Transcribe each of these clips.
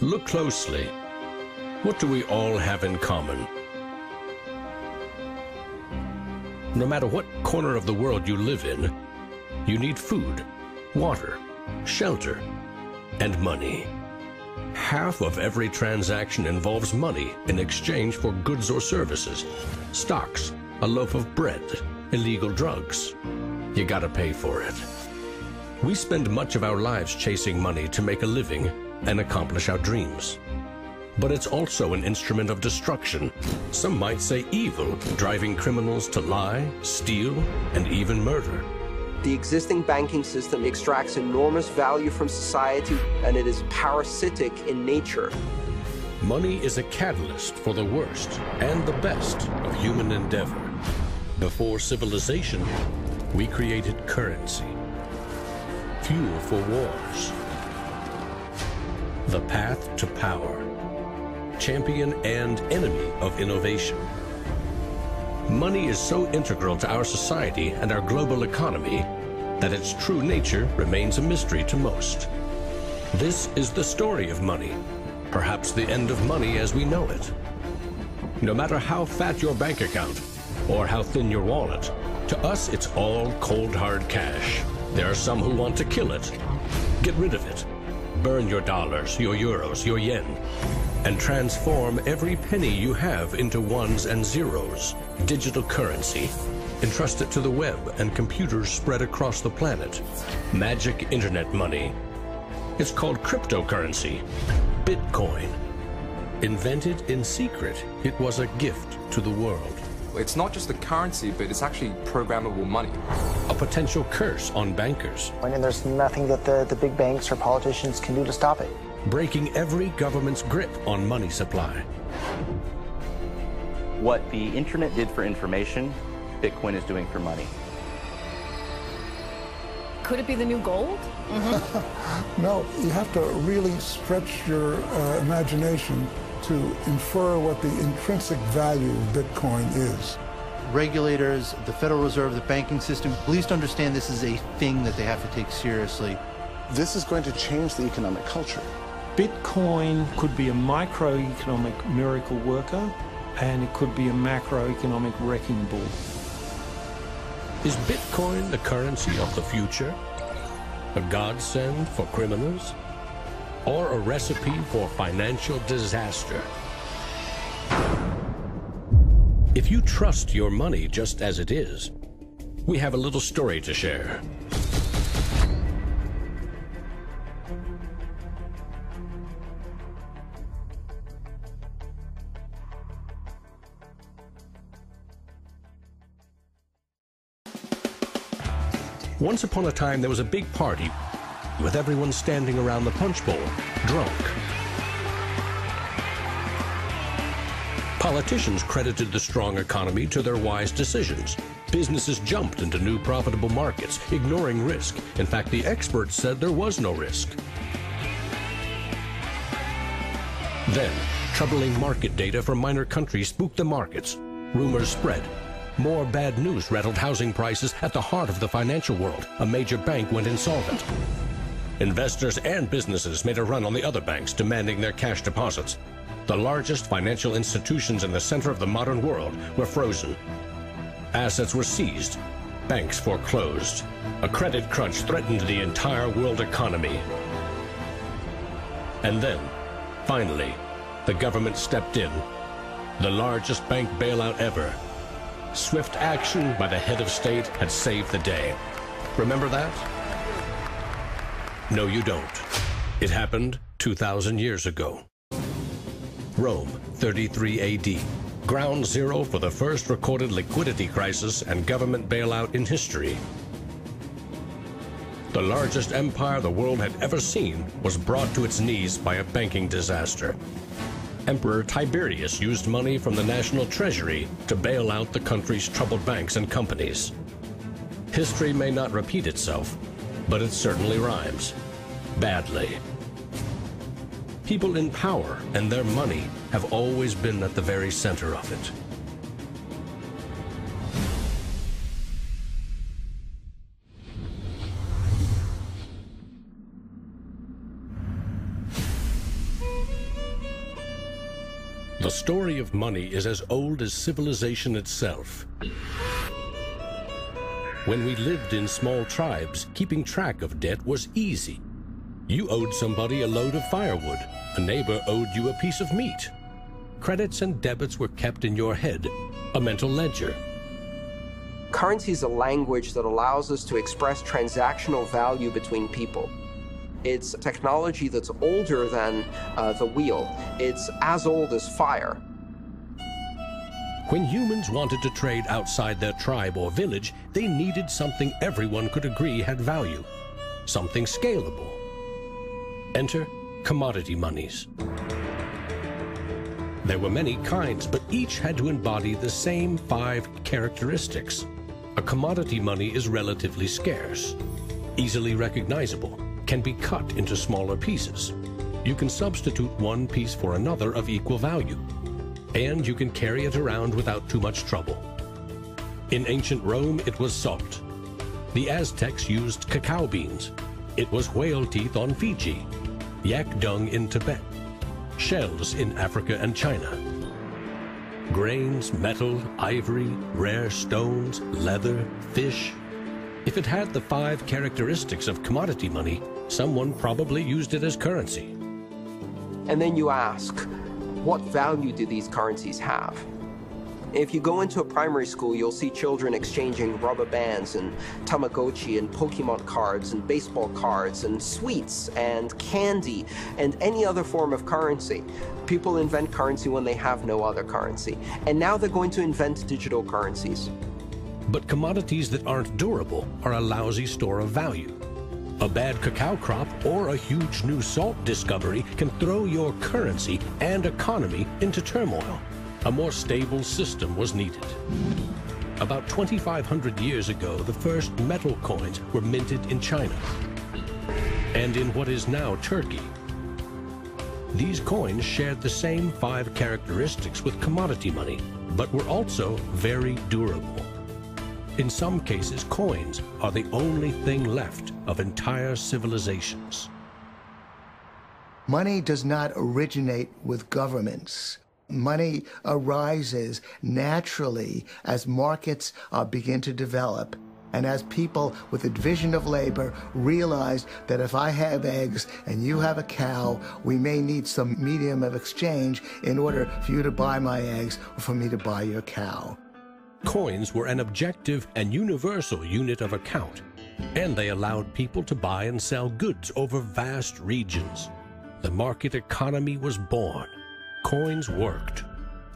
Look closely. What do we all have in common? No matter what corner of the world you live in, you need food, water, shelter, and money. Half of every transaction involves money in exchange for goods or services, stocks, a loaf of bread, illegal drugs. You gotta pay for it. We spend much of our lives chasing money to make a living and accomplish our dreams. But it's also an instrument of destruction. Some might say evil, driving criminals to lie, steal, and even murder. The existing banking system extracts enormous value from society, and it is parasitic in nature. Money is a catalyst for the worst and the best of human endeavor. Before civilization, we created currency, fuel for wars, the path to power, champion and enemy of innovation. Money is so integral to our society and our global economy that its true nature remains a mystery to most. This is the story of money, perhaps the end of money as we know it. No matter how fat your bank account or how thin your wallet, to us it's all cold hard cash. There are some who want to kill it. Get rid of it. Burn your dollars, your euros, your yen, and transform every penny you have into ones and zeros, digital currency. Entrust it to the web and computers spread across the planet. Magic internet money. It's called cryptocurrency, Bitcoin. Invented in secret, it was a gift to the world. It's not just a currency, but it's actually programmable money. A potential curse on bankers. And there's nothing that the big banks or politicians can do to stop it. Breaking every government's grip on money supply. What the internet did for information, Bitcoin is doing for money. Could it be the new gold? No, you have to really stretch your imagination to infer what the intrinsic value of Bitcoin is. Regulators, the Federal Reserve, the banking system, please understand this is a thing that they have to take seriously. This is going to change the economic culture. Bitcoin could be a microeconomic miracle worker, and it could be a macroeconomic wrecking ball. Is Bitcoin the currency of the future? A godsend for criminals? Or a recipe for financial disaster? If you trust your money just as it is, we have a little story to share. Once upon a time, there was a big party with everyone standing around the punch bowl, drunk. Politicians credited the strong economy to their wise decisions. Businesses jumped into new profitable markets, ignoring risk. In fact, the experts said there was no risk. Then, troubling market data from minor countries spooked the markets. Rumors spread. More bad news rattled housing prices at the heart of the financial world. A major bank went insolvent. Investors and businesses made a run on the other banks, demanding their cash deposits. The largest financial institutions in the center of the modern world were frozen. Assets were seized. Banks foreclosed. A credit crunch threatened the entire world economy. And then, finally, the government stepped in. The largest bank bailout ever. Swift action by the head of state had saved the day. Remember that? No, you don't. It happened 2,000 years ago. Rome, 33 AD. Ground zero for the first recorded liquidity crisis and government bailout in history. The largest empire the world had ever seen was brought to its knees by a banking disaster. Emperor Tiberius used money from the national treasury to bail out the country's troubled banks and companies. History may not repeat itself, but it certainly rhymes. Badly. People in power and their money have always been at the very center of it. The story of money is as old as civilization itself. When we lived in small tribes, keeping track of debt was easy. You owed somebody a load of firewood. A neighbor owed you a piece of meat. Credits and debits were kept in your head, a mental ledger. Currency is a language that allows us to express transactional value between people. It's technology that's older than the wheel. It's as old as fire. When humans wanted to trade outside their tribe or village, they needed something everyone could agree had value, something scalable. Enter commodity monies. There were many kinds, but each had to embody the same 5 characteristics. A commodity money is relatively scarce, easily recognizable, can be cut into smaller pieces. You can substitute one piece for another of equal value, and you can carry it around without too much trouble. In ancient Rome, it was salt. The Aztecs used cacao beans. It was whale teeth on Fiji, yak dung in Tibet, shells in Africa and China. Grains, metal, ivory, rare stones, leather, fish. If it had the 5 characteristics of commodity money, someone probably used it as currency. And then you ask, what value do these currencies have? If you go into a primary school, you'll see children exchanging rubber bands and Tamagotchi and Pokemon cards and baseball cards and sweets and candy and any other form of currency. People invent currency when they have no other currency. And now they're going to invent digital currencies. But commodities that aren't durable are a lousy store of value. A bad cacao crop or a huge new salt discovery can throw your currency and economy into turmoil. A more stable system was needed. About 2,500 years ago, the first metal coins were minted in China and in what is now Turkey. These coins shared the same 5 characteristics with commodity money, but were also very durable. In some cases, coins are the only thing left of entire civilizations. Money does not originate with governments. Money arises naturally as markets begin to develop and as people with a division of labor realize that if I have eggs and you have a cow, we may need some medium of exchange in order for you to buy my eggs or for me to buy your cow. Coins were an objective and universal unit of account, and they allowed people to buy and sell goods over vast regions. The market economy was born. Coins worked,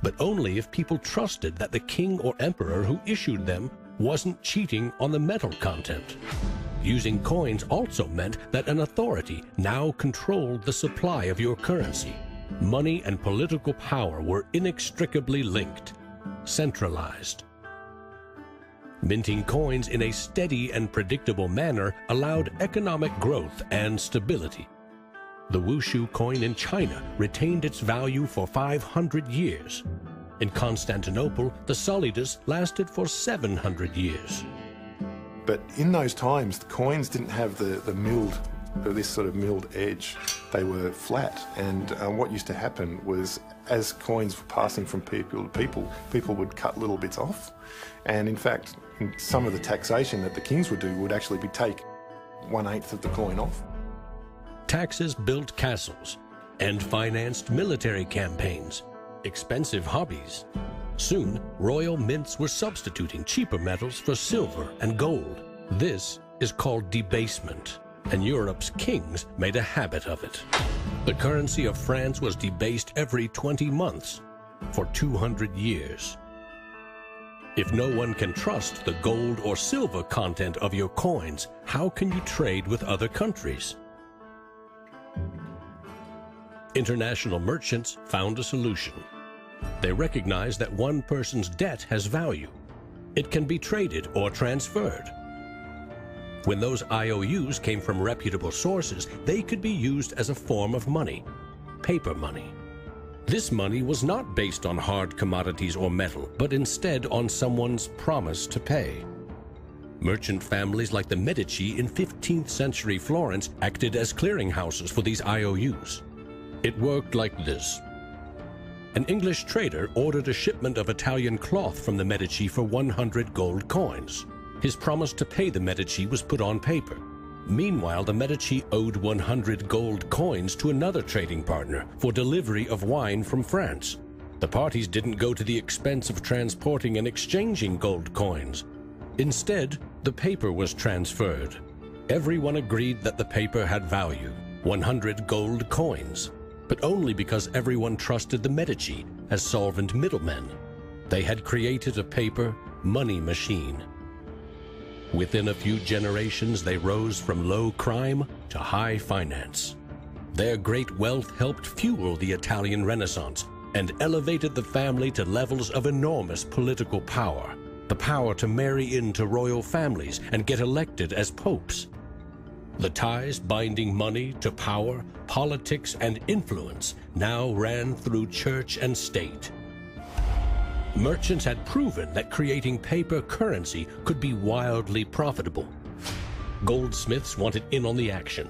but only if people trusted that the king or emperor who issued them wasn't cheating on the metal content. Using coins also meant that an authority now controlled the supply of your currency. Money and political power were inextricably linked, centralized. Minting coins in a steady and predictable manner allowed economic growth and stability. The Wushu coin in China retained its value for 500 years. In Constantinople, the solidus lasted for 700 years. But in those times, the coins didn't have this sort of milled edge. They were flat, and what used to happen was, as coins were passing from people to people, people would cut little bits off. And in fact, some of the taxation that the kings would do would actually be take 1/8 of the coin off. Taxes built castles and financed military campaigns, expensive hobbies. Soon, royal mints were substituting cheaper metals for silver and gold. This is called debasement, and Europe's kings made a habit of it. The currency of France was debased every 20 months for 200 years. If no one can trust the gold or silver content of your coins, how can you trade with other countries? International merchants found a solution. They recognized that one person's debt has value. It can be traded or transferred. When those IOUs came from reputable sources, they could be used as a form of money, paper money. This money was not based on hard commodities or metal, but instead on someone's promise to pay. Merchant families like the Medici in 15th century Florence acted as clearinghouses for these IOUs. It worked like this. an English trader ordered a shipment of Italian cloth from the Medici for 100 gold coins. His promise to pay the Medici was put on paper. Meanwhile, the Medici owed 100 gold coins to another trading partner for delivery of wine from France. The parties didn't go to the expense of transporting and exchanging gold coins. Instead, the paper was transferred. Everyone agreed that the paper had value, 100 gold coins, but only because everyone trusted the Medici as solvent middlemen. They had created a paper money machine. Within a few generations, they rose from low crime to high finance. Their great wealth helped fuel the Italian Renaissance and elevated the family to levels of enormous political power, the power to marry into royal families and get elected as popes. The ties binding money to power, politics, and influence now ran through church and state. Merchants had proven that creating paper currency could be wildly profitable. Goldsmiths wanted in on the action.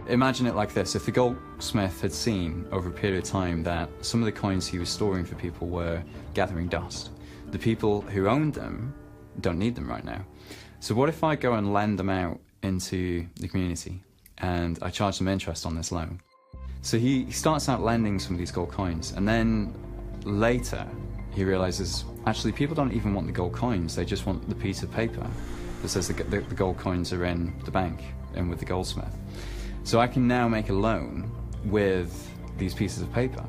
Imagine it like this. If the goldsmith had seen over a period of time that some of the coins he was storing for people were gathering dust, the people who owned them don't need them right now. So what if I go and lend them out into the community and I charge them interest on this loan? So he starts out lending some of these gold coins, and then later he realizes, actually, people don't even want the gold coins, they just want the piece of paper that says the gold coins are in the bank and with the goldsmith. So I can now make a loan with these pieces of paper.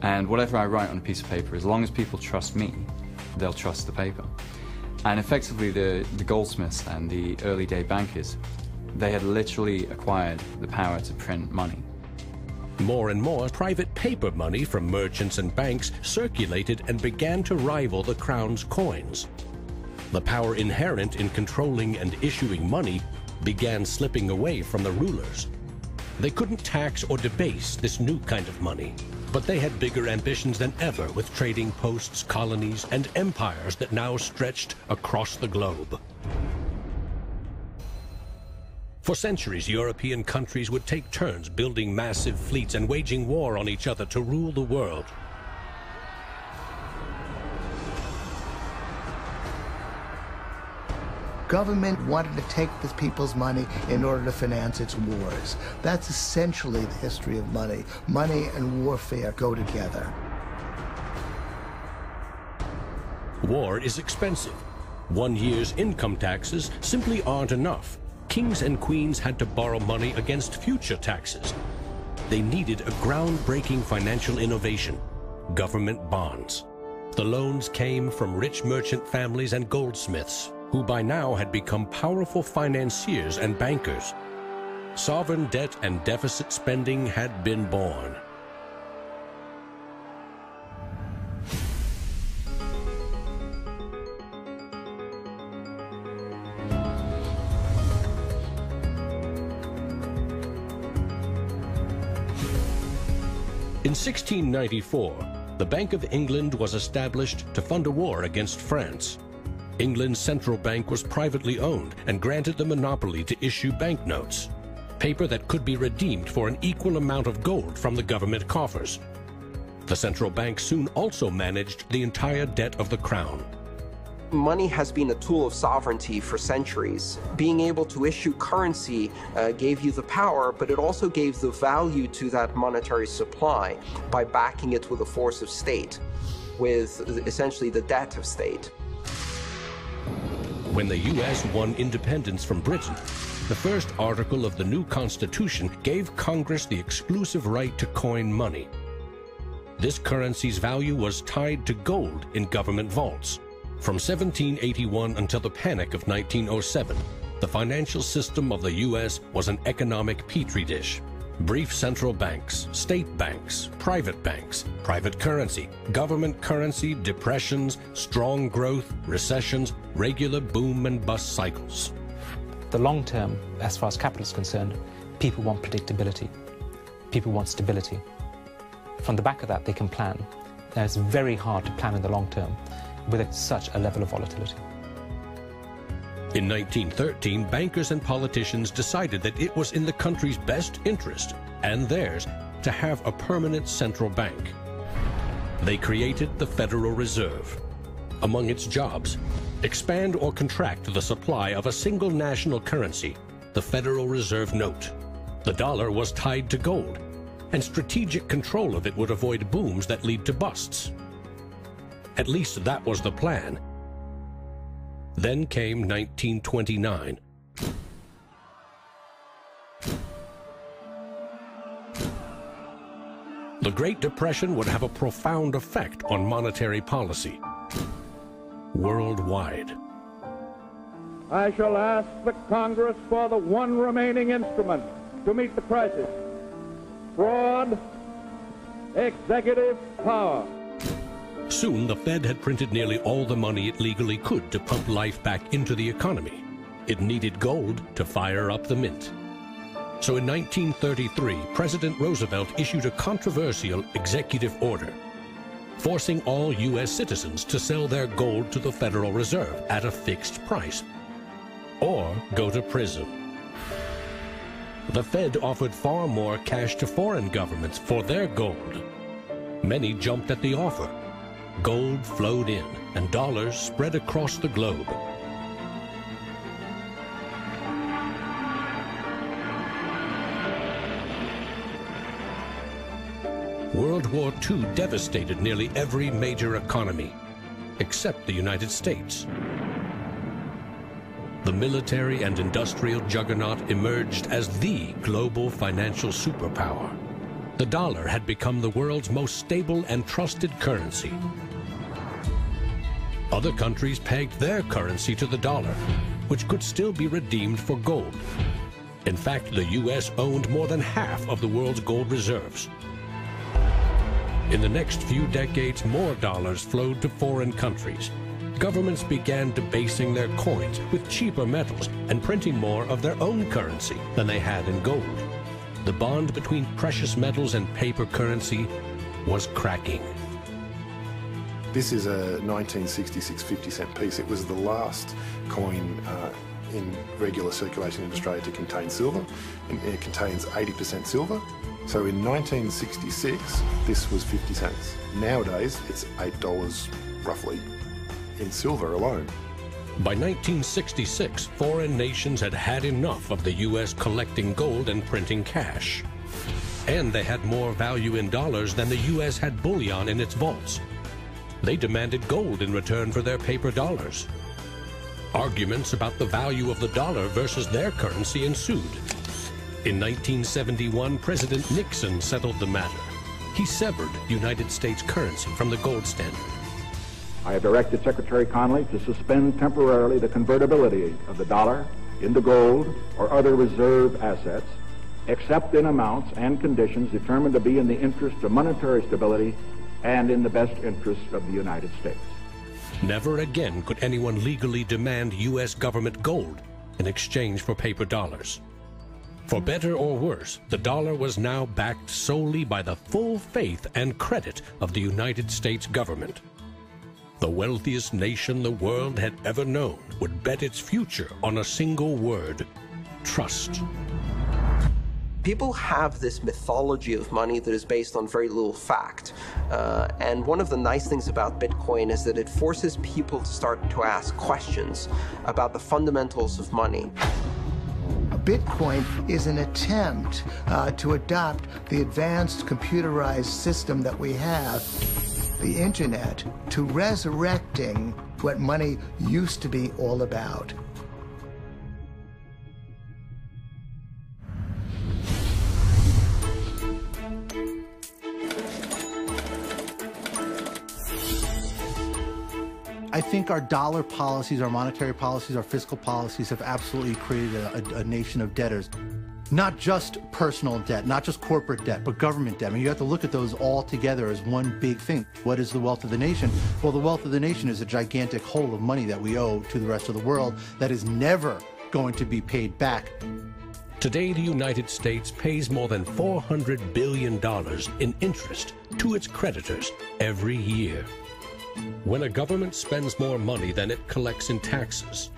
And whatever I write on a piece of paper, as long as people trust me, they'll trust the paper. And effectively, the goldsmiths and the early day bankers, they had literally acquired the power to print money. More and more private paper money from merchants and banks circulated and began to rival the crown's coins. The power inherent in controlling and issuing money began slipping away from the rulers. They couldn't tax or debase this new kind of money, but they had bigger ambitions than ever with trading posts, colonies, and empires that now stretched across the globe. For centuries, European countries would take turns building massive fleets and waging war on each other to rule the world. Government wanted to take the people's money in order to finance its wars. That's essentially the history of money. Money and warfare go together. War is expensive. 1 year's income taxes simply aren't enough. Kings and queens had to borrow money against future taxes. They needed a groundbreaking financial innovation: government bonds. The loans came from rich merchant families and goldsmiths, who by now had become powerful financiers and bankers. Sovereign debt and deficit spending had been born. In 1694, the Bank of England was established to fund a war against France. England's central bank was privately owned and granted the monopoly to issue banknotes, paper that could be redeemed for an equal amount of gold from the government coffers. The central bank soon also managed the entire debt of the crown. Money has been a tool of sovereignty for centuries. Being able to issue currency gave you the power, but it also gave the value to that monetary supply by backing it with a force of state, with essentially the debt of state. When the U.S. won independence from Britain, the first article of the new Constitution gave Congress the exclusive right to coin money. This currency's value was tied to gold in government vaults. From 1781 until the Panic of 1907, the financial system of the U.S. was an economic petri dish. Brief central banks, state banks, private currency, government currency, depressions, strong growth, recessions, regular boom and bust cycles. The long term, as far as capital is concerned, people want predictability. People want stability. From the back of that, they can plan. Now, it's very hard to plan in the long term with such a level of volatility. In 1913, bankers and politicians decided that it was in the country's best interest, and theirs, to have a permanent central bank. They created the Federal Reserve. Among its jobs, expand or contract the supply of a single national currency, the Federal Reserve note. The dollar was tied to gold, and strategic control of it would avoid booms that lead to busts. At least that was the plan. Then came 1929. The Great Depression would have a profound effect on monetary policy worldwide. I shall ask the Congress for the one remaining instrument to meet the crisis: broad executive power. Soon, the Fed had printed nearly all the money it legally could to pump life back into the economy. It needed gold to fire up the mint. So in 1933, President Roosevelt issued a controversial executive order, forcing all U.S. citizens to sell their gold to the Federal Reserve at a fixed price, or go to prison. The Fed offered far more cash to foreign governments for their gold. Many jumped at the offer. Gold flowed in, and dollars spread across the globe. World War II devastated nearly every major economy, except the United States. The military and industrial juggernaut emerged as the global financial superpower. The dollar had become the world's most stable and trusted currency. Other countries pegged their currency to the dollar, which could still be redeemed for gold. In fact, the U.S. owned more than half of the world's gold reserves. In the next few decades, more dollars flowed to foreign countries. Governments began debasing their coins with cheaper metals and printing more of their own currency than they had in gold. The bond between precious metals and paper currency was cracking. This is a 1966 50-cent piece. It was the last coin in regular circulation in Australia to contain silver, and it contains 80% silver. So in 1966, this was 50 cents. Nowadays, it's $8 roughly in silver alone. By 1966, foreign nations had had enough of the U.S. collecting gold and printing cash. And they had more value in dollars than the U.S. had bullion in its vaults. They demanded gold in return for their paper dollars. Arguments about the value of the dollar versus their currency ensued. In 1971, President Nixon settled the matter. He severed United States currency from the gold standard. I have directed Secretary Connally to suspend temporarily the convertibility of the dollar into gold or other reserve assets, except in amounts and conditions determined to be in the interest of monetary stability and in the best interest of the United States. Never again could anyone legally demand U.S. government gold in exchange for paper dollars. For better or worse, the dollar was now backed solely by the full faith and credit of the United States government. The wealthiest nation the world had ever known would bet its future on a single word: trust. People have this mythology of money that is based on very little fact. And one of the nice things about Bitcoin is that it forces people to start to ask questions about the fundamentals of money. Bitcoin is an attempt to adopt the advanced computerized system that we have, the internet, to resurrecting what money used to be all about. I think our dollar policies, our monetary policies, our fiscal policies have absolutely created a nation of debtors. Not just personal debt, not just corporate debt, but government debt. I mean, you have to look at those all together as one big thing. What is the wealth of the nation? Well, the wealth of the nation is a gigantic hole of money that we owe to the rest of the world that is never going to be paid back. Today, the United States pays more than $400 billion in interest to its creditors every year. When a government spends more money than it collects in taxes,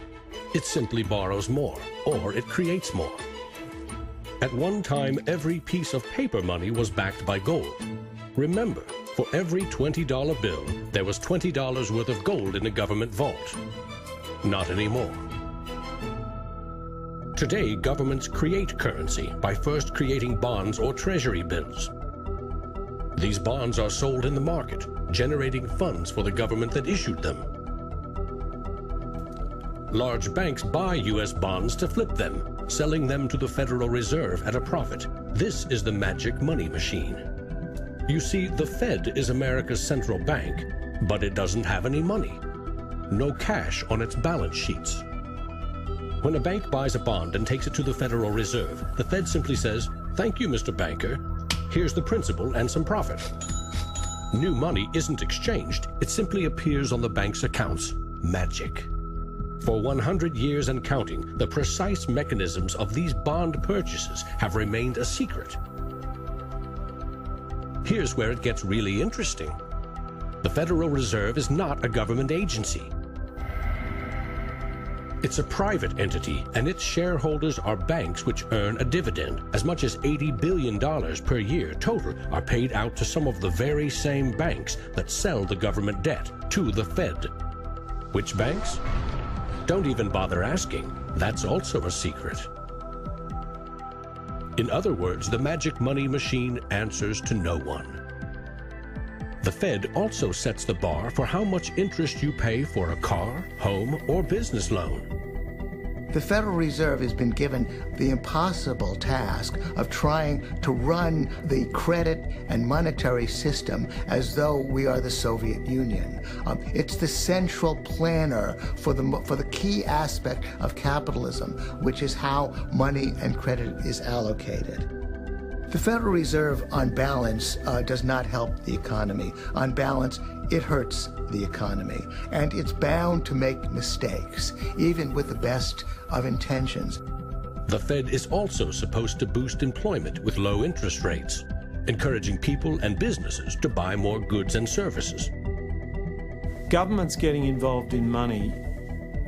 it simply borrows more, or it creates more. At one time, every piece of paper money was backed by gold. Remember, for every $20 bill, there was $20 worth of gold in a government vault. Not anymore. Today, governments create currency by first creating bonds or treasury bills. These bonds are sold in the market, generating funds for the government that issued them. Large banks buy U.S. bonds to flip them, selling them to the Federal Reserve at a profit. This is the magic money machine. You see, the Fed is America's central bank, but it doesn't have any money. No cash on its balance sheets. When a bank buys a bond and takes it to the Federal Reserve, the Fed simply says, "Thank you, Mr. Banker. Here's the principal and some profit." New money isn't exchanged. It simply appears on the bank's accounts. Magic. For 100 years and counting, the precise mechanisms of these bond purchases have remained a secret. Here's where it gets really interesting. The Federal Reserve is not a government agency. It's a private entity, and its shareholders are banks which earn a dividend. As much as $80 billion per year total are paid out to some of the very same banks that sell the government debt to the Fed. Which banks? Don't even bother asking. That's also a secret. In other words, the magic money machine answers to no one. The Fed also sets the bar for how much interest you pay for a car, home, or business loan. The Federal Reserve has been given the impossible task of trying to run the credit and monetary system as though we are the Soviet Union. It's the central planner for the key aspect of capitalism, which is how money and credit is allocated. The Federal Reserve, on balance, does not help the economy. On balance, it hurts the economy. And it's bound to make mistakes, even with the best of intentions. The Fed is also supposed to boost employment with low interest rates, encouraging people and businesses to buy more goods and services. Governments getting involved in money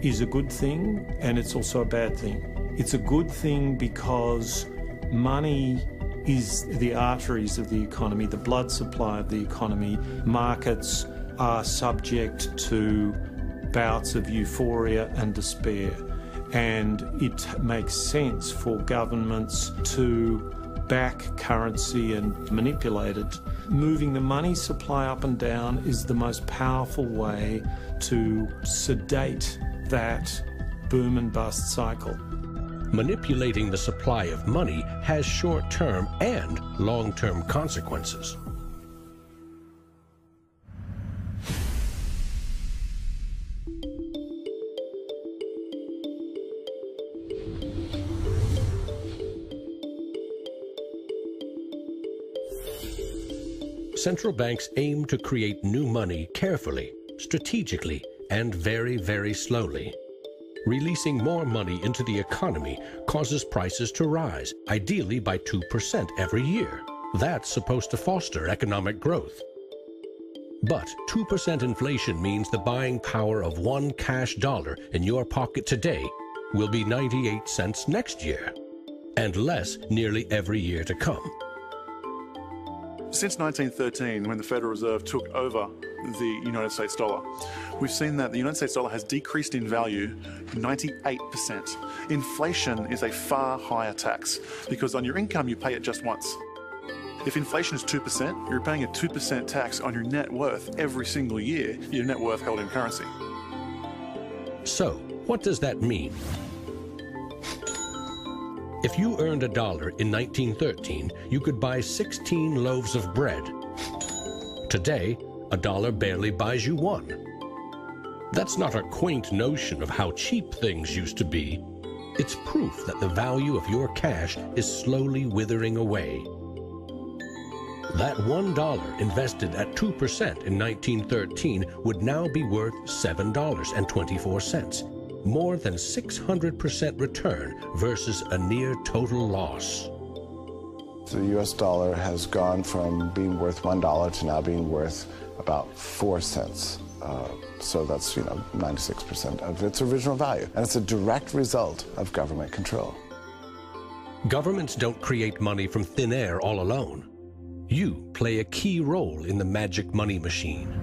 is a good thing, and it's also a bad thing. It's a good thing because money is the arteries of the economy, the blood supply of the economy. Markets are subject to bouts of euphoria and despair, and it makes sense for governments to back currency and manipulate it. Moving the money supply up and down is the most powerful way to sedate that boom and bust cycle. Manipulating the supply of money has short-term and long-term consequences. Central banks aim to create new money carefully, strategically, and very, very slowly. Releasing more money into the economy causes prices to rise, ideally by 2% every year. That's supposed to foster economic growth. But 2% inflation means the buying power of one cash dollar in your pocket today will be 98 cents next year, and less nearly every year to come. Since 1913, when the Federal Reserve took over the United States dollar, we've seen that the United States dollar has decreased in value 98%. Inflation is a far higher tax because on your income you pay it just once. If inflation is 2%, you're paying a 2% tax on your net worth every single year, your net worth held in currency. So, what does that mean? If you earned $1 in 1913, you could buy 16 loaves of bread. Today, $1 barely buys you one. That's not a quaint notion of how cheap things used to be. It's proof that the value of your cash is slowly withering away. That $1 invested at 2% in 1913 would now be worth $7.24. More than 600% return versus a near total loss. The US dollar has gone from being worth $1 to now being worth about 4 cents. So that's, 96% of its original value. And it's a direct result of government control. Governments don't create money from thin air all alone. You play a key role in the magic money machine.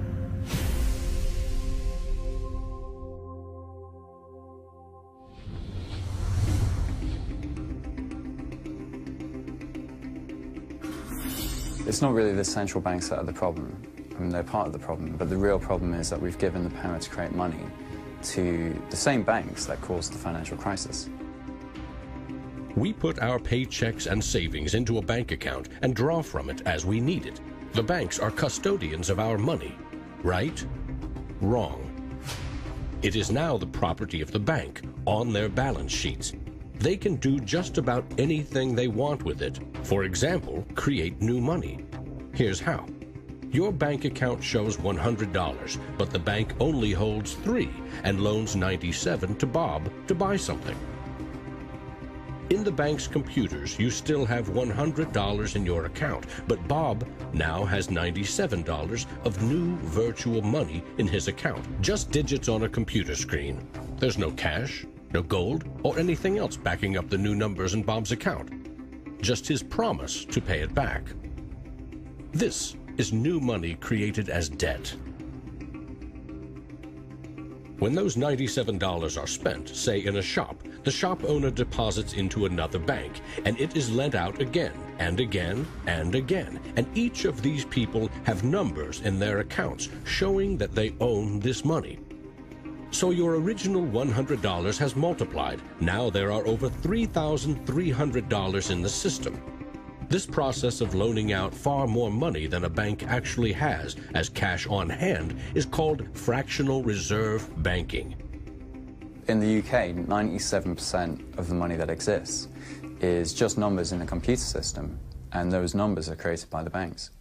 It's not really the central banks that are the problem. I mean, they're part of the problem, but the real problem is that we've given the power to create money to the same banks that caused the financial crisis. We put our paychecks and savings into a bank account and draw from it as we need it. The banks are custodians of our money. Right? Wrong. It is now the property of the bank on their balance sheets. They can do just about anything they want with it. For example, create new money. Here's how. Your bank account shows $100, but the bank only holds $3 and loans $97 to Bob to buy something. In the bank's computers, you still have $100 in your account, but Bob now has $97 of new virtual money in his account. Just digits on a computer screen. There's no cash, no gold, or anything else backing up the new numbers in Bob's account. Just his promise to pay it back. This is new money created as debt. When those $97 are spent, say in a shop, the shop owner deposits into another bank, and it is lent out again and again and again. And each of these people have numbers in their accounts showing that they own this money. So your original $100 has multiplied. Now there are over $3,300 in the system. This process of loaning out far more money than a bank actually has as cash on hand is called fractional reserve banking. In the UK, 97% of the money that exists is just numbers in a computer system, and those numbers are created by the banks.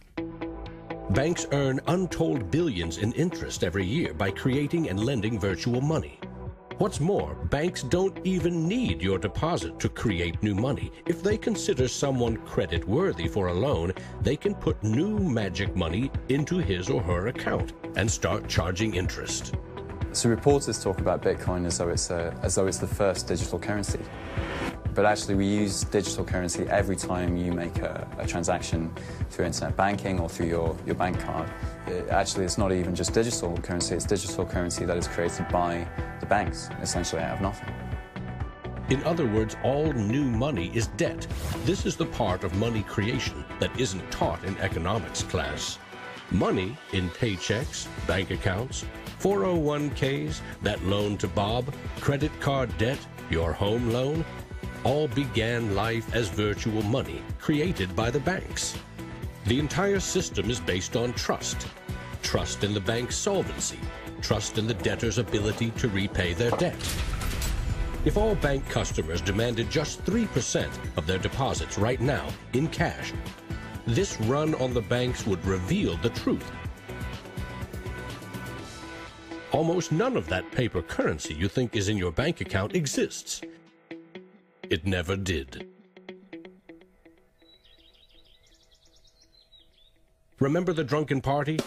Banks earn untold billions in interest every year by creating and lending virtual money. What's more, banks don't even need your deposit to create new money. If they consider someone credit-worthy for a loan, they can put new magic money into his or her account and start charging interest. So reporters talk about Bitcoin as though it's the first digital currency. But actually we use digital currency every time you make a transaction through internet banking or through your bank card. Actually, it's not even just digital currency, it's digital currency that is created by the banks, essentially out of nothing. In other words, all new money is debt. This is the part of money creation that isn't taught in economics class. Money in paychecks, bank accounts, 401ks, that loan to Bob, credit card debt, your home loan, all began life as virtual money created by the banks. The entire system is based on trust. Trust in the bank's solvency. Trust in the debtor's ability to repay their debt. If all bank customers demanded just 3% of their deposits right now in cash, this run on the banks would reveal the truth. Almost none of that paper currency you think is in your bank account exists. It never did. Remember the drunken party?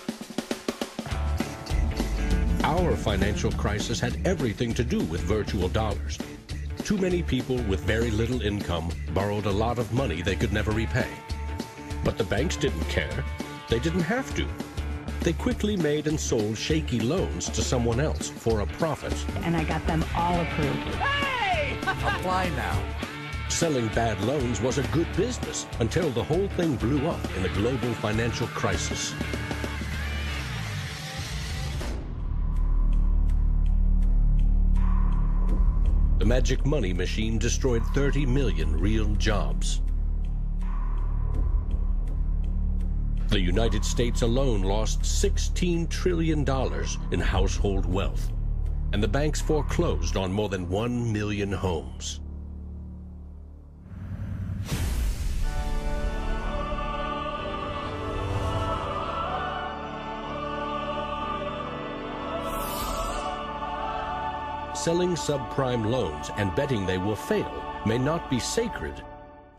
Our financial crisis had everything to do with virtual dollars. Too many people with very little income borrowed a lot of money they could never repay. But the banks didn't care. They didn't have to. They quickly made and sold shaky loans to someone else for a profit. And I got them all approved. Hey! Apply now. Selling bad loans was a good business until the whole thing blew up in the global financial crisis. The magic money machine destroyed 30 million real jobs. The United States alone lost $16 trillion in household wealth, and the banks foreclosed on more than 1 million homes. Selling subprime loans and betting they will fail may not be sacred,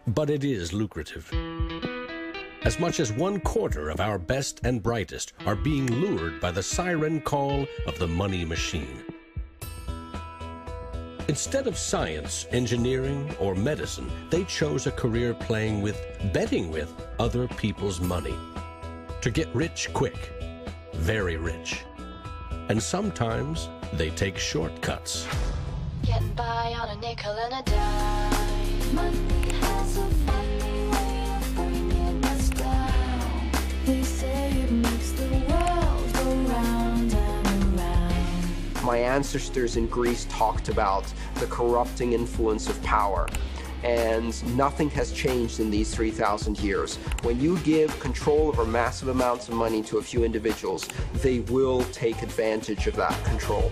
but it is lucrative. As much as 1/4 of our best and brightest are being lured by the siren call of the money machine. Instead of science, engineering, or medicine, they chose a career betting with other people's money. To get rich quick, very rich. And sometimes they take shortcuts. Getting by on a nickel and a dime. Money has a funny way of bringing us down. They say it makes the world go round and around. My ancestors in Greece talked about the corrupting influence of power. And nothing has changed in these 3,000 years. When you give control over massive amounts of money to a few individuals, they will take advantage of that control.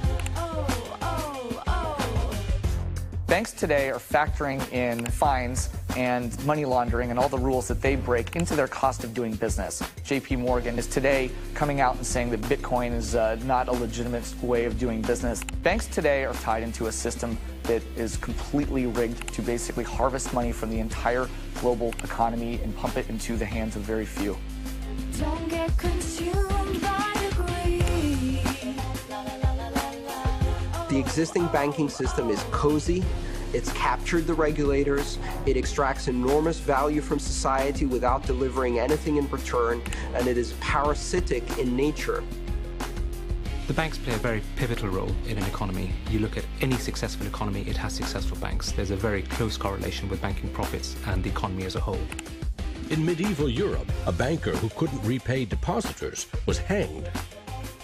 Banks today are factoring in fines and money laundering and all the rules that they break into their cost of doing business. JP Morgan is today coming out and saying that Bitcoin is not a legitimate way of doing business. Banks today are tied into a system that is completely rigged to basically harvest money from the entire global economy and pump it into the hands of very few. Don't get consumed by greed. The existing banking system is cozy. It's captured the regulators. It extracts enormous value from society without delivering anything in return, and it is parasitic in nature. The banks play a very pivotal role in an economy. You look at any successful economy, it has successful banks. There's a very close correlation with banking profits and the economy as a whole. In medieval Europe, a banker who couldn't repay depositors was hanged.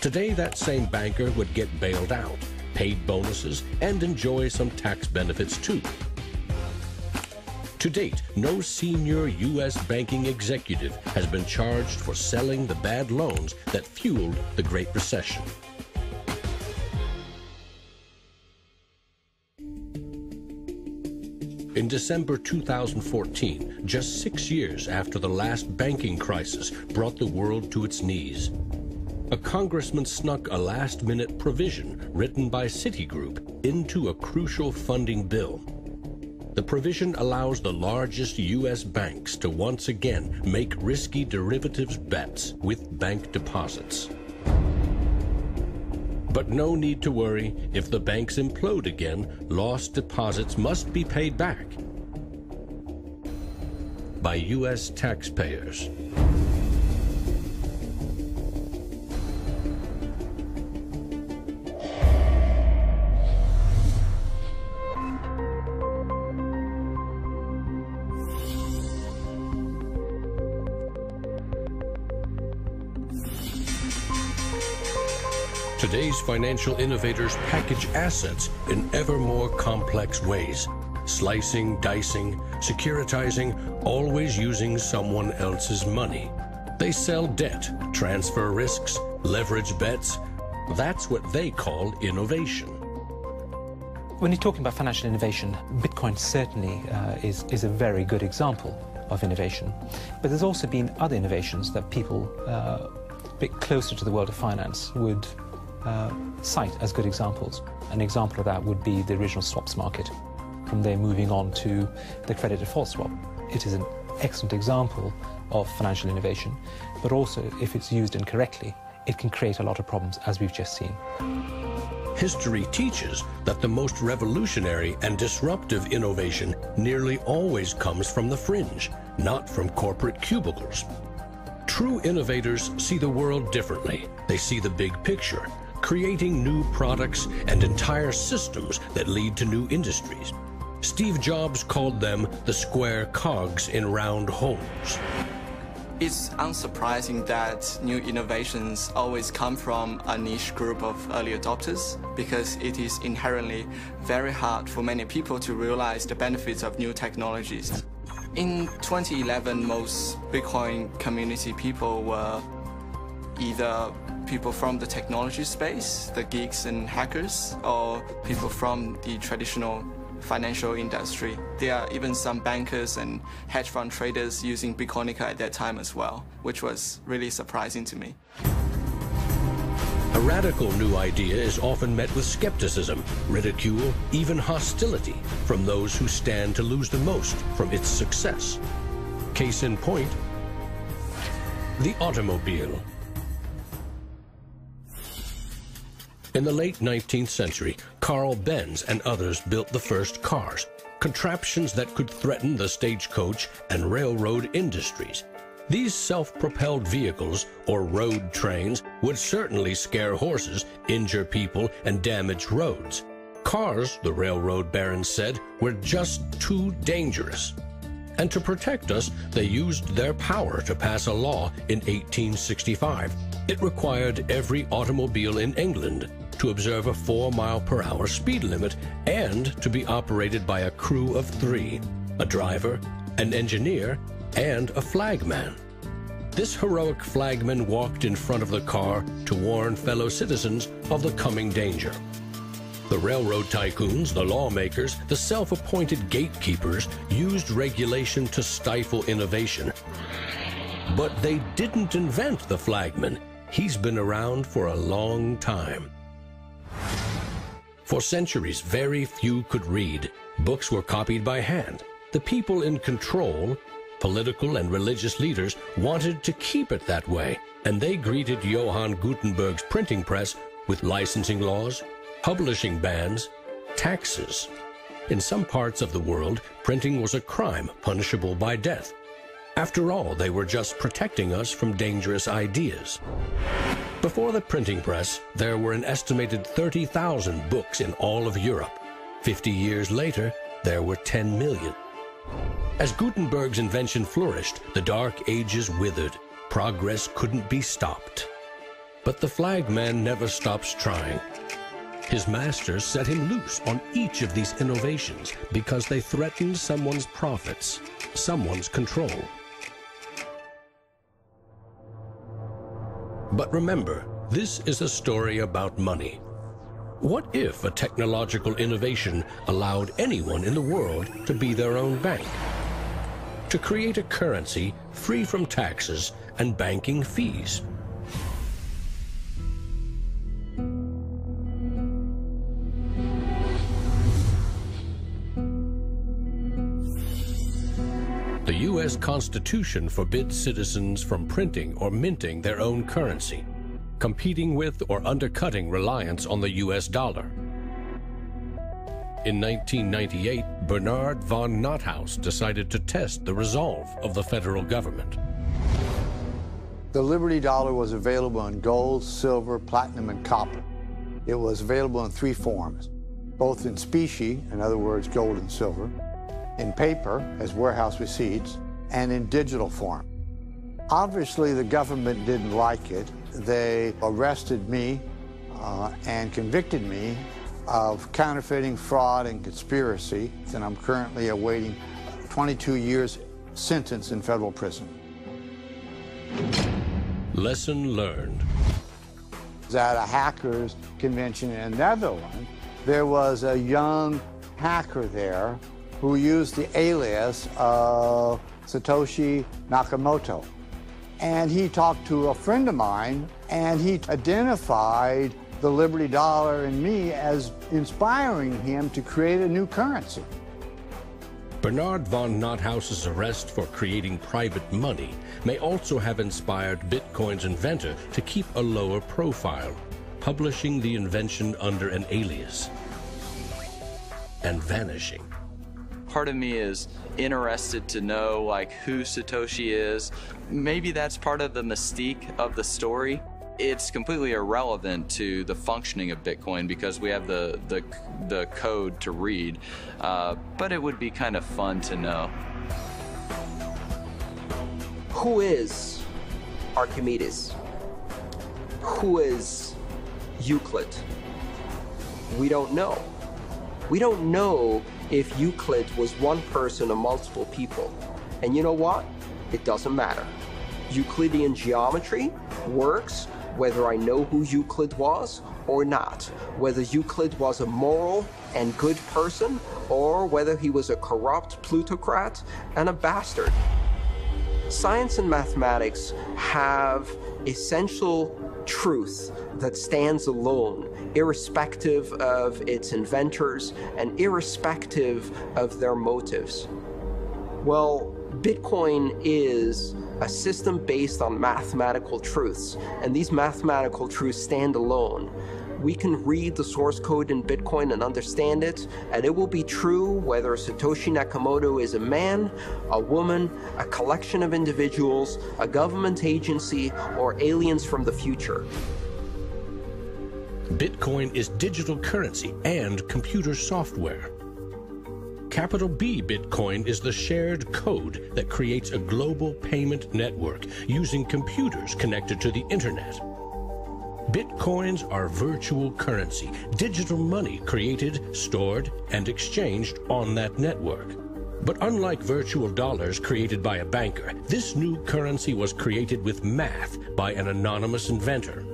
Today, that same banker would get bailed out, paid bonuses, and enjoy some tax benefits too. To date, no senior U.S. banking executive has been charged for selling the bad loans that fueled the Great Recession. In December 2014, just 6 years after the last banking crisis brought the world to its knees, a congressman snuck a last-minute provision written by Citigroup into a crucial funding bill. The provision allows the largest U.S. banks to once again make risky derivatives bets with bank deposits. But no need to worry. If the banks implode again, lost deposits must be paid back by U.S. taxpayers. Today's financial innovators package assets in ever more complex ways, slicing, dicing, securitizing, always using someone else's money. They sell debt, transfer risks, leverage bets. That's what they call innovation. When you're talking about financial innovation, Bitcoin certainly is a very good example of innovation. But there's also been other innovations that people a bit closer to the world of finance would cite as good examples. An example of that would be the original swaps market. From there moving on to the credit default swap. It is an excellent example of financial innovation, but also if it's used incorrectly, it can create a lot of problems, as we've just seen. History teaches that the most revolutionary and disruptive innovation nearly always comes from the fringe, not from corporate cubicles. True innovators see the world differently. They see the big picture, creating new products and entire systems that lead to new industries. Steve Jobs called them the square cogs in round holes. It's unsurprising that new innovations always come from a niche group of early adopters, because it is inherently very hard for many people to realize the benefits of new technologies. In 2011, most Bitcoin community people were either people from the technology space, the geeks and hackers, or people from the traditional financial industry. There are even some bankers and hedge fund traders using Bitcoinica at that time as well, which was really surprising to me. A radical new idea is often met with skepticism, ridicule, even hostility from those who stand to lose the most from its success. Case in point, the automobile. In the late 19th century, Carl Benz and others built the first cars, contraptions that could threaten the stagecoach and railroad industries. These self-propelled vehicles, or road trains, would certainly scare horses, injure people, and damage roads. Cars, the railroad barons said, were just too dangerous. And to protect us, they used their power to pass a law in 1865. It required every automobile in England to observe a 4-mile-per-hour speed limit and to be operated by a crew of 3, a driver, an engineer, and a flagman. This heroic flagman walked in front of the car to warn fellow citizens of the coming danger. The railroad tycoons, the lawmakers, the self-appointed gatekeepers used regulation to stifle innovation. But they didn't invent the flagman. He's been around for a long time. For centuries, very few could read. Books were copied by hand. The people in control, political and religious leaders, wanted to keep it that way, and they greeted Johann Gutenberg's printing press with licensing laws, publishing bans, taxes. In some parts of the world, printing was a crime punishable by death. After all, they were just protecting us from dangerous ideas. Before the printing press, there were an estimated 30,000 books in all of Europe. 50 years later, there were 10 million. As Gutenberg's invention flourished, the Dark Ages withered. Progress couldn't be stopped. But the flagman never stops trying. His masters set him loose on each of these innovations because they threatened someone's profits, someone's control. But remember, this is a story about money. What if a technological innovation allowed anyone in the world to be their own bank? To create a currency free from taxes and banking fees? The U.S. Constitution forbids citizens from printing or minting their own currency, competing with or undercutting reliance on the U.S. dollar. In 1998, Bernard von Nothaus decided to test the resolve of the federal government. The Liberty Dollar was available in gold, silver, platinum, and copper. It was available in 3 forms, both in specie, in other words, gold and silver, in paper, as warehouse receipts, and in digital form. Obviously, the government didn't like it. They arrested me and convicted me of counterfeiting, fraud, and conspiracy, and I'm currently awaiting 22 years sentence in federal prison. Lesson learned. At a hackers convention in the Netherlands, there was a young hacker there who used the alias of Satoshi Nakamoto. And he talked to a friend of mine, and he identified the Liberty Dollar and me as inspiring him to create a new currency. Bernard von Nothaus's arrest for creating private money may also have inspired Bitcoin's inventor to keep a lower profile, publishing the invention under an alias and vanishing. Part of me is interested to know like who Satoshi is. Maybe that's part of the mystique of the story. It's completely irrelevant to the functioning of Bitcoin because we have the code to read, but it would be kind of fun to know. Who is Archimedes? Who is Euclid? We don't know. We don't know if Euclid was one person or multiple people. And you know what? It doesn't matter. Euclidean geometry works whether I know who Euclid was or not, whether Euclid was a moral and good person or whether he was a corrupt plutocrat and a bastard. Science and mathematics have essential truth that stands alone, irrespective of its inventors and irrespective of their motives. Well, Bitcoin is a system based on mathematical truths, and these mathematical truths stand alone. We can read the source code in Bitcoin and understand it, and it will be true whether Satoshi Nakamoto is a man, a woman, a collection of individuals, a government agency, or aliens from the future. Bitcoin is digital currency and computer software. Capital B Bitcoin is the shared code that creates a global payment network using computers connected to the internet. Bitcoins are virtual currency, digital money created, stored, and exchanged on that network. But unlike virtual dollars created by a banker, this new currency was created with math by an anonymous inventor.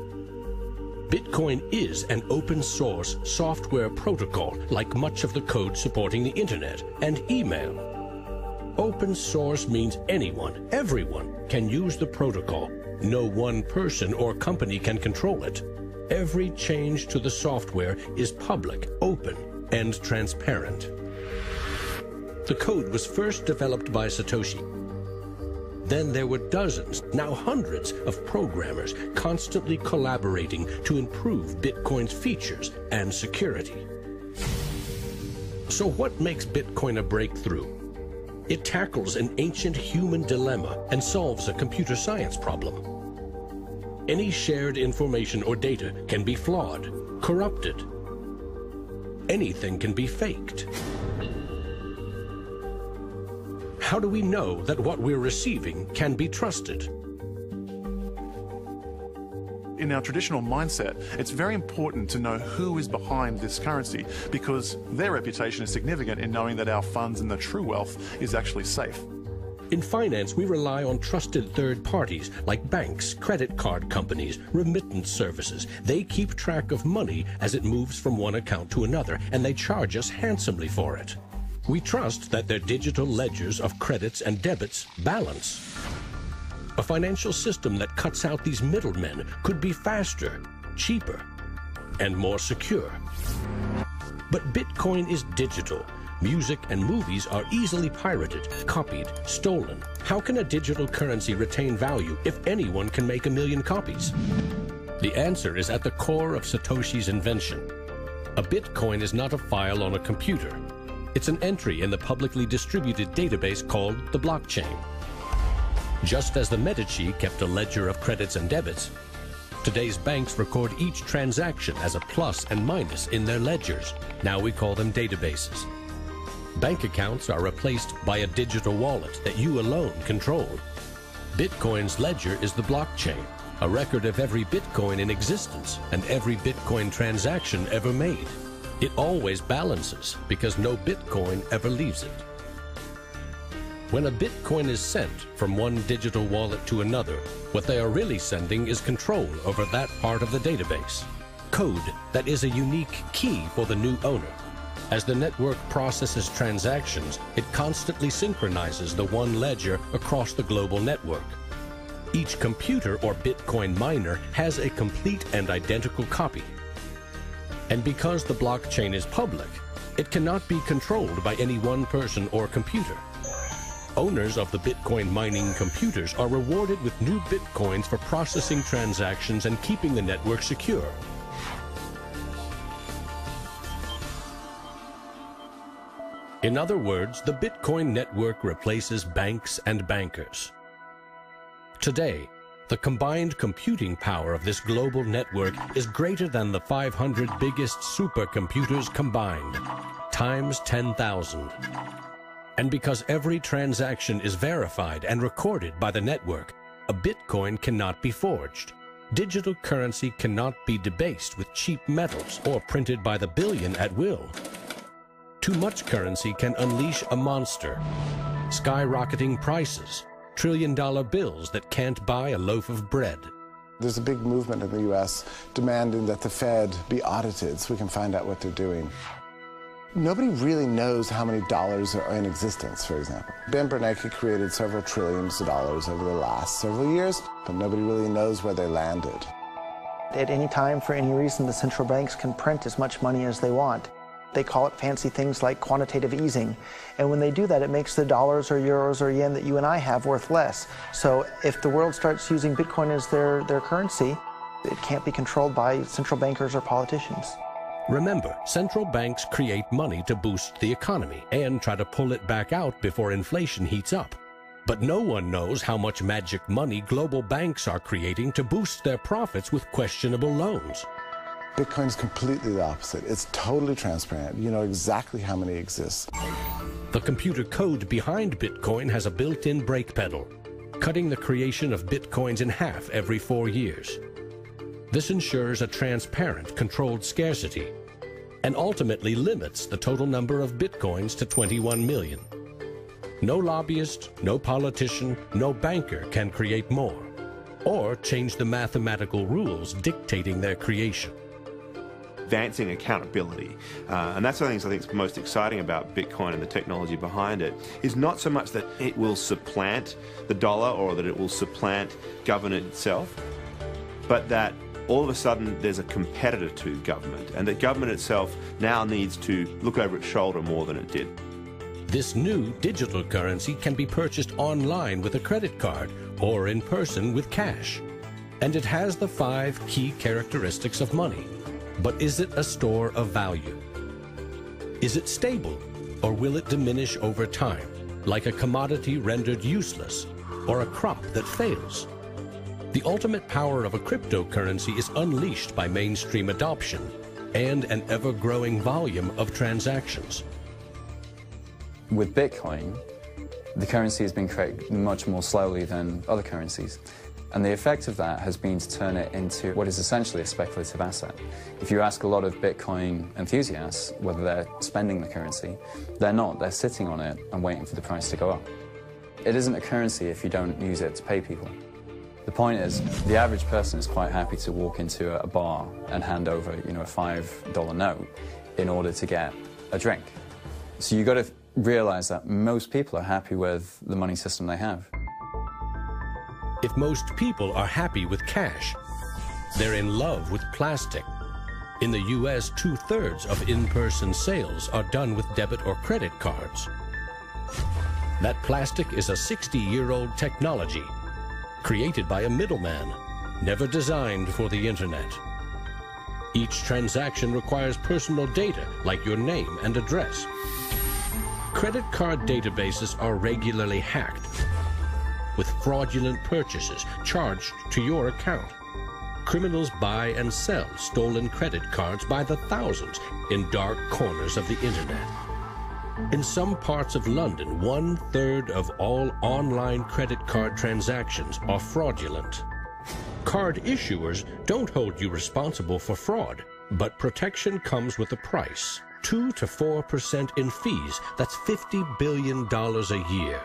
Bitcoin is an open-source software protocol, like much of the code supporting the internet and email. Open source means anyone, everyone, can use the protocol. No one person or company can control it. Every change to the software is public, open, and transparent. The code was first developed by Satoshi. Then there were dozens, now hundreds, of programmers constantly collaborating to improve Bitcoin's features and security. So what makes Bitcoin a breakthrough? It tackles an ancient human dilemma and solves a computer science problem. Any shared information or data can be flawed, corrupted. Anything can be faked. How do we know that what we're receiving can be trusted? In our traditional mindset, it's very important to know who is behind this currency because their reputation is significant in knowing that our funds and the true wealth is actually safe. In finance, we rely on trusted third parties like banks, credit card companies, remittance services. They keep track of money as it moves from one account to another, and they charge us handsomely for it. We trust that their digital ledgers of credits and debits balance. A financial system that cuts out these middlemen could be faster, cheaper, and more secure. But Bitcoin is digital. Music and movies are easily pirated, copied, stolen. How can a digital currency retain value if anyone can make 1 million copies? The answer is at the core of Satoshi's invention. A Bitcoin is not a file on a computer. It's an entry in the publicly distributed database called the blockchain. Just as the Medici kept a ledger of credits and debits, today's banks record each transaction as a plus and minus in their ledgers. Now we call them databases. Bank accounts are replaced by a digital wallet that you alone control. Bitcoin's ledger is the blockchain, a record of every Bitcoin in existence and every Bitcoin transaction ever made. It always balances because no Bitcoin ever leaves it. When a Bitcoin is sent from one digital wallet to another, what they are really sending is control over that part of the database. Code that is a unique key for the new owner. As the network processes transactions, it constantly synchronizes the one ledger across the global network. Each computer or Bitcoin miner has a complete and identical copy. And because the blockchain is public, it cannot be controlled by any one person or computer. Owners of the Bitcoin mining computers are rewarded with new Bitcoins for processing transactions and keeping the network secure. In other words, the Bitcoin network replaces banks and bankers. Today, the combined computing power of this global network is greater than the 500 biggest supercomputers combined, times 10,000. And because every transaction is verified and recorded by the network, a Bitcoin cannot be forged. Digital currency cannot be debased with cheap metals or printed by the billion at will. Too much currency can unleash a monster, skyrocketing prices, trillion-dollar bills that can't buy a loaf of bread. There's a big movement in the U.S. demanding that the Fed be audited so we can find out what they're doing. Nobody really knows how many dollars are in existence, for example. Ben Bernanke created several trillions of dollars over the last several years, but nobody really knows where they landed. At any time, for any reason, the central banks can print as much money as they want. They call it fancy things like quantitative easing. And when they do that, it makes the dollars or euros or yen that you and I have worth less. So if the world starts using Bitcoin as their currency, It can't be controlled by central bankers or politicians. Remember, central banks create money to boost the economy and try to pull it back out before inflation heats up. But no one knows how much magic money global banks are creating to boost their profits with questionable loans. Bitcoin's completely the opposite. It's totally transparent. You know exactly how many exist. The computer code behind Bitcoin has a built-in brake pedal, cutting the creation of Bitcoins in half every 4 years. This ensures a transparent, controlled scarcity and ultimately limits the total number of Bitcoins to 21 million. No lobbyist, no politician, no banker can create more or change the mathematical rules dictating their creation. Advancing accountability. And that's one of the things I think is most exciting about Bitcoin and the technology behind it, is not so much that it will supplant the dollar or that it will supplant government itself, but that all of a sudden there's a competitor to government, and that government itself now needs to look over its shoulder more than it did. This new digital currency can be purchased online with a credit card or in person with cash. And it has the 5 key characteristics of money. But is it a store of value? Is it stable, or will it diminish over time, like a commodity rendered useless, or a crop that fails? The ultimate power of a cryptocurrency is unleashed by mainstream adoption and an ever-growing volume of transactions. With Bitcoin, the currency has been created much more slowly than other currencies. And the effect of that has been to turn it into what is essentially a speculative asset. If you ask a lot of Bitcoin enthusiasts whether they're spending the currency, they're not. They're sitting on it and waiting for the price to go up. It isn't a currency if you don't use it to pay people. The point is, the average person is quite happy to walk into a bar and hand over, a $5 note in order to get a drink. So you've got to realize that most people are happy with the money system they have. If most people are happy with cash, they're in love with plastic. In the US, 2/3 of in-person sales are done with debit or credit cards. That plastic is a 60-year-old technology, created by a middleman, never designed for the internet. Each transaction requires personal data, like your name and address. Credit card databases are regularly hacked, with fraudulent purchases charged to your account. Criminals buy and sell stolen credit cards by the thousands in dark corners of the internet. In some parts of London, 1/3 of all online credit card transactions are fraudulent. Card issuers don't hold you responsible for fraud, but protection comes with a price. 2 to 4% in fees. That's $50 billion a year.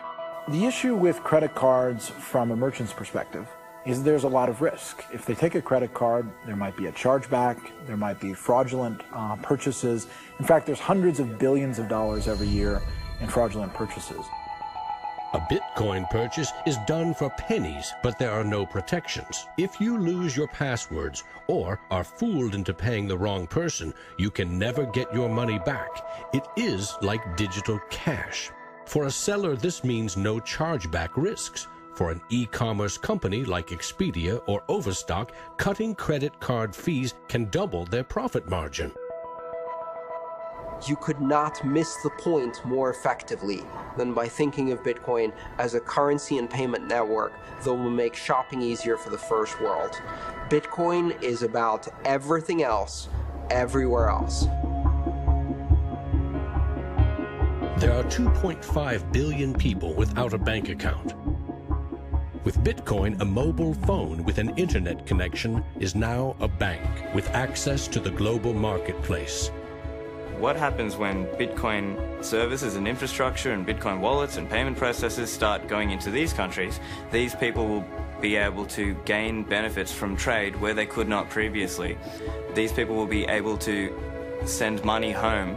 The issue with credit cards from a merchant's perspective is there's a lot of risk. If they take a credit card, there might be a chargeback, there might be fraudulent purchases. In fact, there's hundreds of billions of dollars every year in fraudulent purchases. A Bitcoin purchase is done for pennies, but there are no protections. If you lose your passwords or are fooled into paying the wrong person, you can never get your money back. It is like digital cash. For a seller, this means no chargeback risks. For an e-commerce company like Expedia or Overstock, cutting credit card fees can double their profit margin. You could not miss the point more effectively than by thinking of Bitcoin as a currency and payment network that will make shopping easier for the first world. Bitcoin is about everything else, everywhere else. There are 2.5 billion people without a bank account. With Bitcoin, a mobile phone with an internet connection is now a bank with access to the global marketplace. What happens when Bitcoin services and infrastructure and Bitcoin wallets and payment processors start going into these countries? These people will be able to gain benefits from trade where they could not previously. These people will be able to send money home,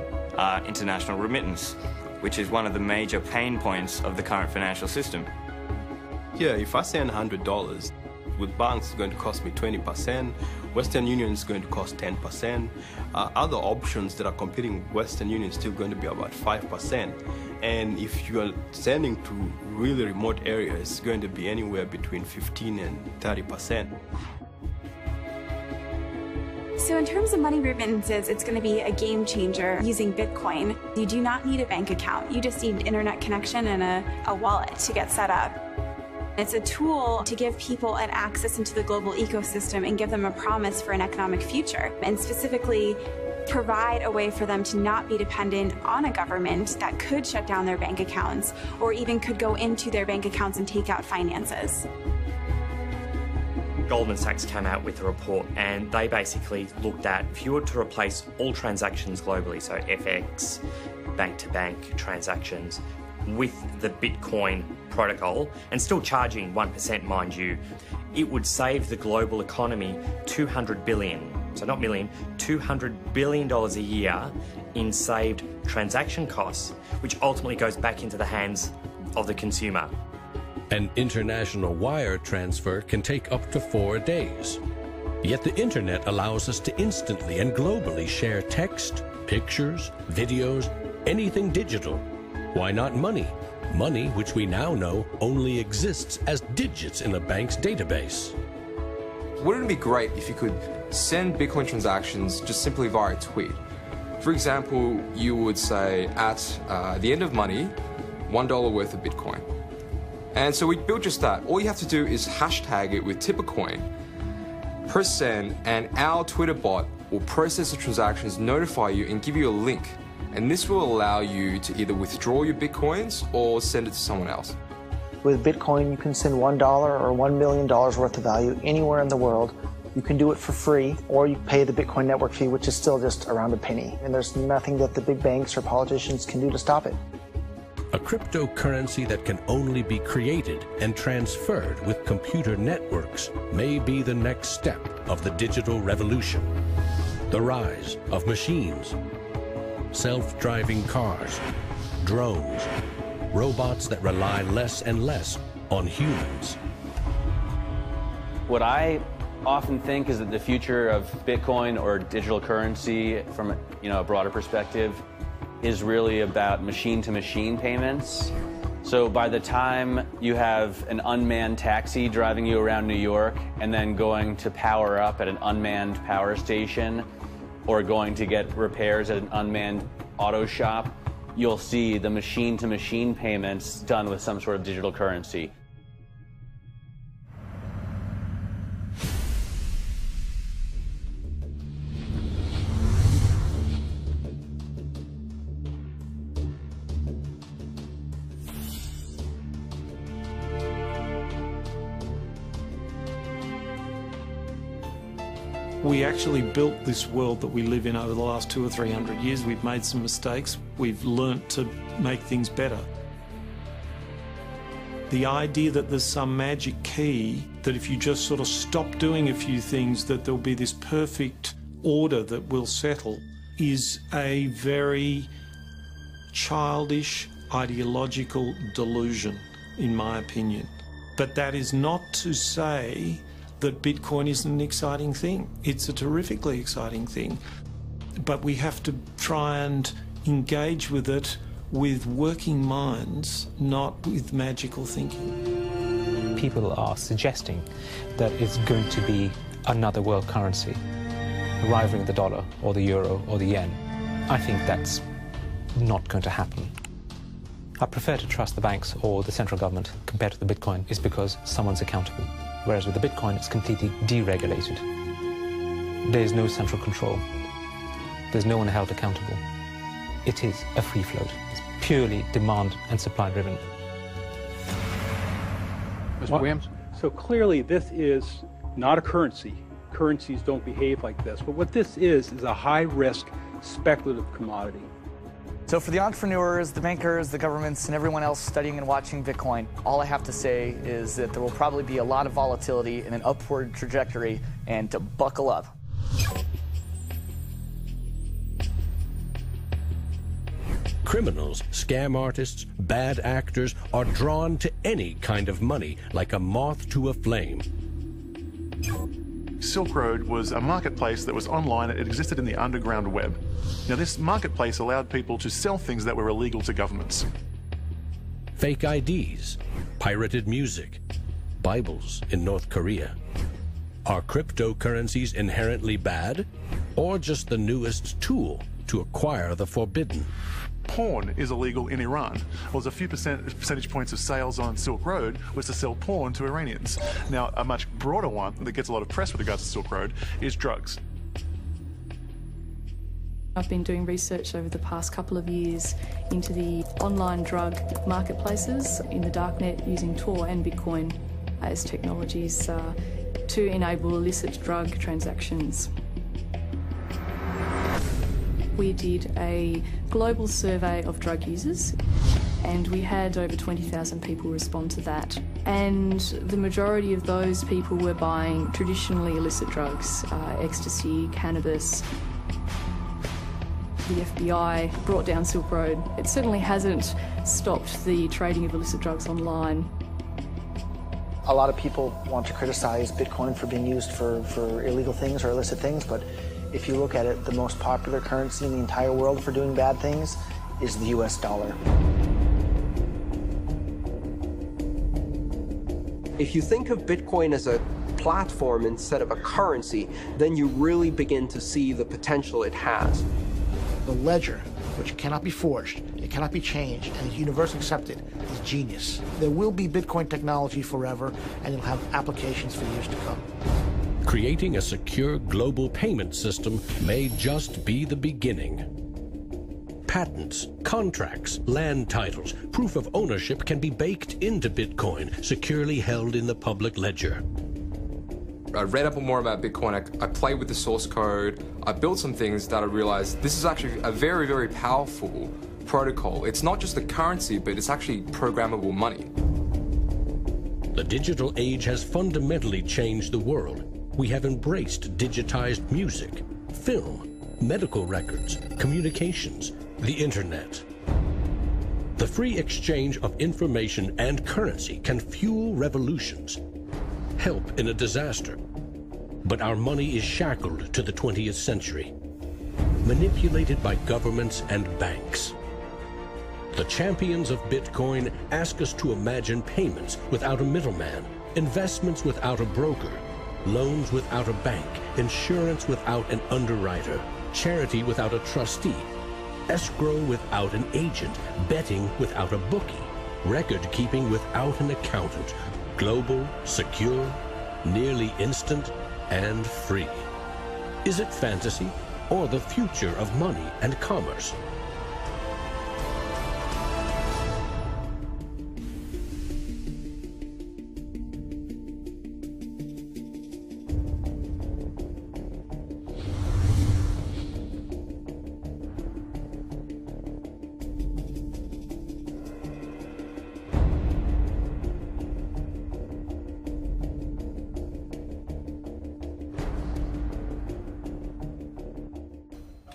international remittance, which is one of the major pain points of the current financial system. Yeah, if I send $100, with banks it's going to cost me 20%, Western Union is going to cost 10%, other options that are competing with Western Union is still going to be about 5%. And if you are sending to really remote areas, it's going to be anywhere between 15 and 30%. So in terms of money remittances, it's going to be a game changer using Bitcoin. You do not need a bank account. You just need internet connection and a wallet to get set up. It's a tool to give people an access into the global ecosystem and give them a promise for an economic future, and specifically provide a way for them to not be dependent on a government that could shut down their bank accounts or even could go into their bank accounts and take out finances. Goldman Sachs came out with a report and they basically looked at if you were to replace all transactions globally, so FX, bank-to-bank transactions, with the Bitcoin protocol, and still charging 1%, mind you, it would save the global economy $200 billion, so not million, $200 billion a year in saved transaction costs, which ultimately goes back into the hands of the consumer. An international wire transfer can take up to 4 days. Yet the internet allows us to instantly and globally share text, pictures, videos, anything digital. Why not money? Money which we now know only exists as digits in a bank's database. Wouldn't it be great if you could send Bitcoin transactions just simply via a tweet? For example, you would say at the end of money, $1 worth of Bitcoin. And so we built just that. All you have to do is hashtag it with Tippercoin, press send, and our Twitter bot will process the transactions, notify you, and give you a link. And this will allow you to either withdraw your Bitcoins or send it to someone else. With Bitcoin, you can send $1 or $1 million worth of value anywhere in the world. You can do it for free, or you pay the Bitcoin network fee, which is still just around a penny. And there's nothing that the big banks or politicians can do to stop it. A cryptocurrency that can only be created and transferred with computer networks may be the next step of the digital revolution. The rise of machines, self-driving cars, drones, robots that rely less and less on humans. What I often think is that the future of Bitcoin or digital currency from a broader perspective is really about machine-to-machine payments. So by the time you have an unmanned taxi driving you around New York and then going to power up at an unmanned power station or going to get repairs at an unmanned auto shop, you'll see the machine-to-machine payments done with some sort of digital currency. We actually built this world that we live in over the last 200 or 300 years. We've made some mistakes. We've learnt to make things better. The idea that there's some magic key, that if you just sort of stop doing a few things, that there'll be this perfect order that will settle, is a very childish, ideological delusion, in my opinion. But that is not to say that Bitcoin isn't an exciting thing. It's a terrifically exciting thing. But we have to try and engage with it with working minds, not with magical thinking. People are suggesting that it's going to be another world currency, rivaling the dollar or the euro or the yen. I think that's not going to happen. I prefer to trust the banks or the central government compared to the Bitcoin, is because someone's accountable. Whereas with the Bitcoin, it's completely deregulated. There's no central control. There's no one held accountable. It is a free float. It's purely demand and supply driven. Mr. Williams? So clearly this is not a currency. Currencies don't behave like this. But what this is a high-risk speculative commodity. So for the entrepreneurs, the bankers, the governments, and everyone else studying and watching Bitcoin, all I have to say is that there will probably be a lot of volatility and an upward trajectory, and to buckle up. Criminals, scam artists, bad actors are drawn to any kind of money like a moth to a flame. Silk Road was a marketplace that was online. It existed in the underground web. Now, this marketplace allowed people to sell things that were illegal to governments. Fake IDs, pirated music, Bibles in North Korea. Are cryptocurrencies inherently bad, or just the newest tool to acquire the forbidden? Porn is illegal in Iran. Well, there's a few percentage points of sales on Silk Road was to sell porn to Iranians. Now, a much broader one that gets a lot of press with regards to Silk Road is drugs. I've been doing research over the past couple of years into the online drug marketplaces in the darknet using Tor and Bitcoin as technologies to enable illicit drug transactions. We did a global survey of drug users, and we had over 20,000 people respond to that. And the majority of those people were buying traditionally illicit drugs, ecstasy, cannabis. The FBI brought down Silk Road. It certainly hasn't stopped the trading of illicit drugs online. A lot of people want to criticize Bitcoin for being used for illegal things or illicit things, but if you look at it, the most popular currency in the entire world for doing bad things is the US dollar. If you think of Bitcoin as a platform instead of a currency, then you really begin to see the potential it has. The ledger, which cannot be forged, it cannot be changed, and is universally accepted, is genius. There will be Bitcoin technology forever, and it'll have applications for years to come. Creating a secure global payment system may just be the beginning. Patents, contracts, land titles, proof of ownership can be baked into Bitcoin, securely held in the public ledger. I read up more about Bitcoin, I played with the source code, I built some things that I realized this is actually a very, very powerful protocol. It's not just a currency, but it's actually programmable money. The digital age has fundamentally changed the world. We have embraced digitized music, film, medical records, communications, the internet. The free exchange of information and currency can fuel revolutions, help in a disaster. But our money is shackled to the 20th century, manipulated by governments and banks. The champions of Bitcoin ask us to imagine payments without a middleman, investments without a broker, loans without a bank, insurance without an underwriter, charity without a trustee, escrow without an agent, betting without a bookie, record keeping without an accountant, global, secure, nearly instant, and free. Is it fantasy or the future of money and commerce?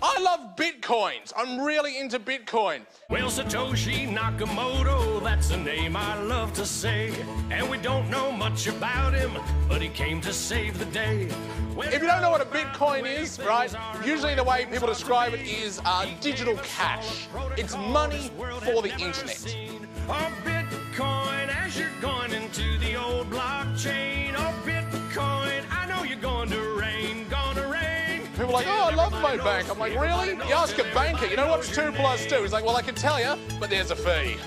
I love Bitcoins. I'm really into Bitcoin. Well, Satoshi Nakamoto, that's the name I love to say. And we don't know much about him, but he came to save the day. If you don't know what a Bitcoin is, right, usually the way people describe it is digital cash. It's money for the internet. A Bitcoin as you're going into the old blockchain. Oh, Bitcoin, I know you're going to rain, gonna rain. People are like, oh, I love my bank. I'm like, really? You ask a banker, you know what's 2 + 2? He's like, well, I can tell you, but there's a fee.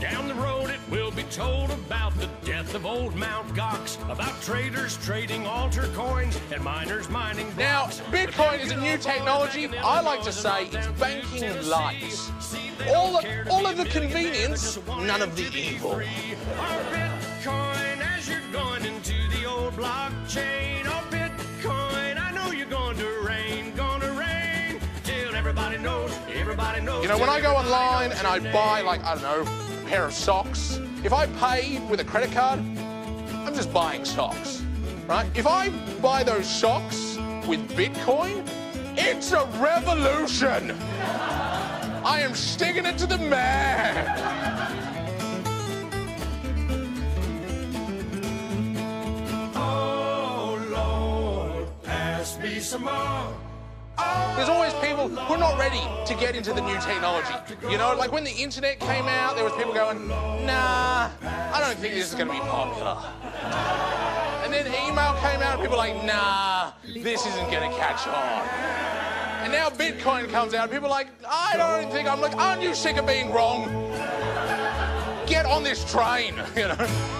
Down the road it will be told about the death of old Mt. Gox, about traders trading altar coins and miners mining blocks. Now, Bitcoin is a new technology. I like to say it's banking light. All of the convenience, none of the evil. Our Bitcoin as you're going into the old blockchain. Oh, Bitcoin, I know you're going to rain, till everybody knows, everybody knows. You know, when I go online and I buy, like, I don't know, a pair of socks, if I pay with a credit card, I'm just buying socks, right? If I buy those socks with Bitcoin, it's a revolution. I am sticking it to the man. Oh, Lord, pass me some more. There's always people who are not ready to get into the new technology. You know, like when the internet came out, there was people going, nah, I don't think this is going to be popular. And then email came out and people were like, nah, this isn't going to catch on. And now Bitcoin comes out and people are like, I don't think I'm like, aren't you sick of being wrong? Get on this train, you know?